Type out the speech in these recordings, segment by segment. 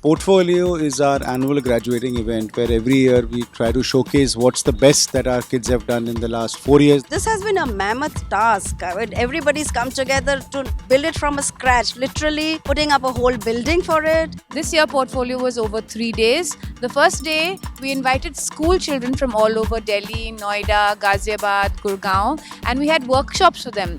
Portfolio is our annual graduating event where every year we try to showcase what's the best that our kids have done in the last 4 years. This has been a mammoth task. Everybody's come together to build it from scratch, literally putting up a whole building for it. This year portfolio was over 3 days. The first day we invited school children from all over Delhi, Noida, Ghaziabad, Gurgaon, and we had workshops for them.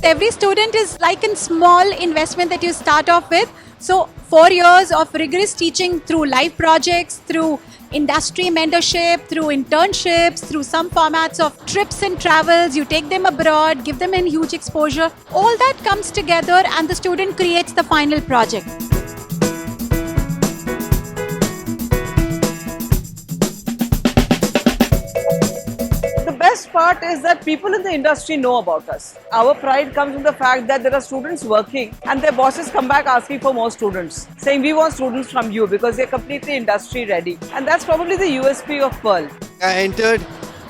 Every student is like a small investment that you start off with. So 4 years of rigorous teaching through live projects, through industry mentorship, through internships, through some formats of trips and travels. You take them abroad, give them a huge exposure. All that comes together and the student creates the final project. The best part is that people in the industry know about us. Our pride comes from the fact that there are students working and their bosses come back asking for more students, saying we want students from you because they're completely industry ready. And that's probably the USP of Pearl. I entered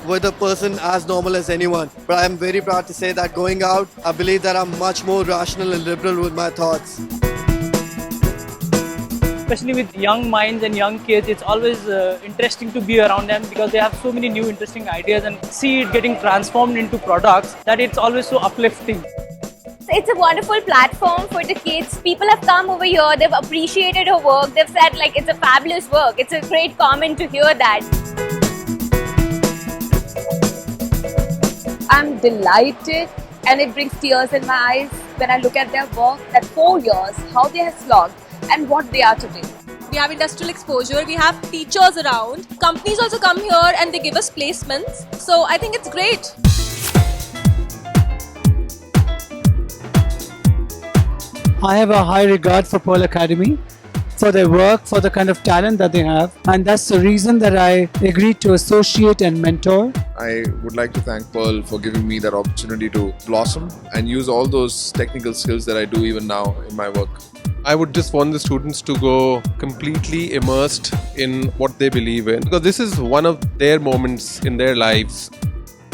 with a person as normal as anyone, but I'm very proud to say that going out, I believe that I'm much more rational and liberal with my thoughts. Especially with young minds and young kids, it's always interesting to be around them because they have so many new interesting ideas and see it getting transformed into products that it's always so uplifting. It's a wonderful platform for the kids. People have come over here, they've appreciated her work, they've said like it's a fabulous work. It's a great comment to hear that. I'm delighted and it brings tears in my eyes when I look at their work, that 4 years, how they have slogged and what they are today. We have industrial exposure, we have teachers around. Companies also come here and they give us placements. So I think it's great. I have a high regard for Pearl Academy, for their work, for the kind of talent that they have, and that's the reason that I agreed to associate and mentor. I would like to thank Pearl for giving me that opportunity to blossom and use all those technical skills that I do even now in my work. I would just want the students to go completely immersed in what they believe in, because this is one of their moments in their lives.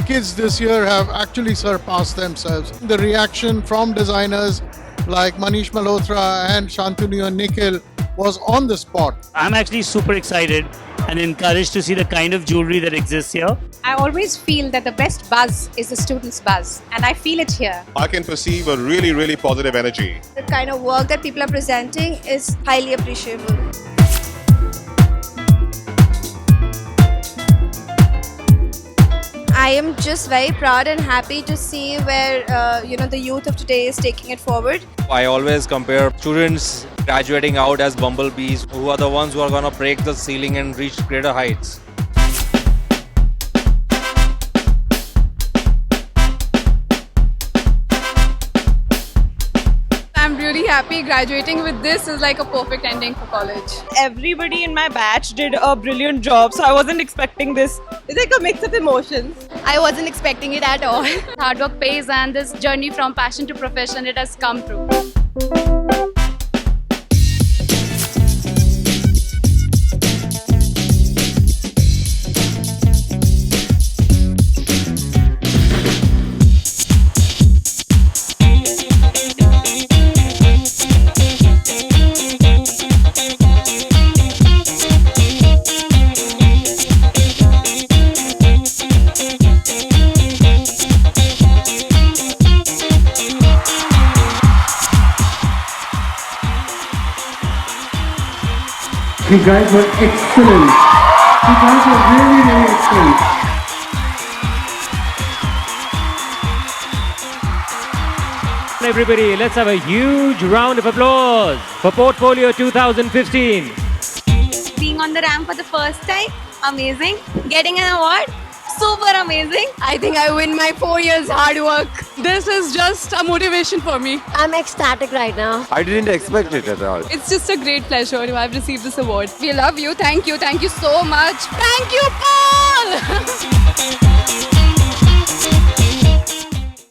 Kids this year have actually surpassed themselves. The reaction from designers like Manish Malhotra and Shantanu and Nikhil was on the spot. I'm actually super excited and encouraged to see the kind of jewelry that exists here. I always feel that the best buzz is the students' buzz, and I feel it here. I can perceive a really positive energy. The kind of work that people are presenting is highly appreciable. I am just very proud and happy to see where the youth of today is taking it forward. I always compare students graduating out as bumblebees, who are the ones who are going to break the ceiling and reach greater heights. I'm really happy. Graduating with this is like a perfect ending for college. Everybody in my batch did a brilliant job, so I wasn't expecting this. It's like a mix of emotions. I wasn't expecting it at all. Hard work pays, and this journey from passion to profession, it has come through. You guys were excellent. You guys were really excellent. Everybody, let's have a huge round of applause for Portfolio 2015. Being on the ramp for the first time, amazing. Getting an award, super amazing. I think I win my 4 years hard work. This is just a motivation for me. I'm ecstatic right now. I didn't expect it at all. It's just a great pleasure to have received this award. We love you. Thank you. Thank you so much. Thank you, Paul!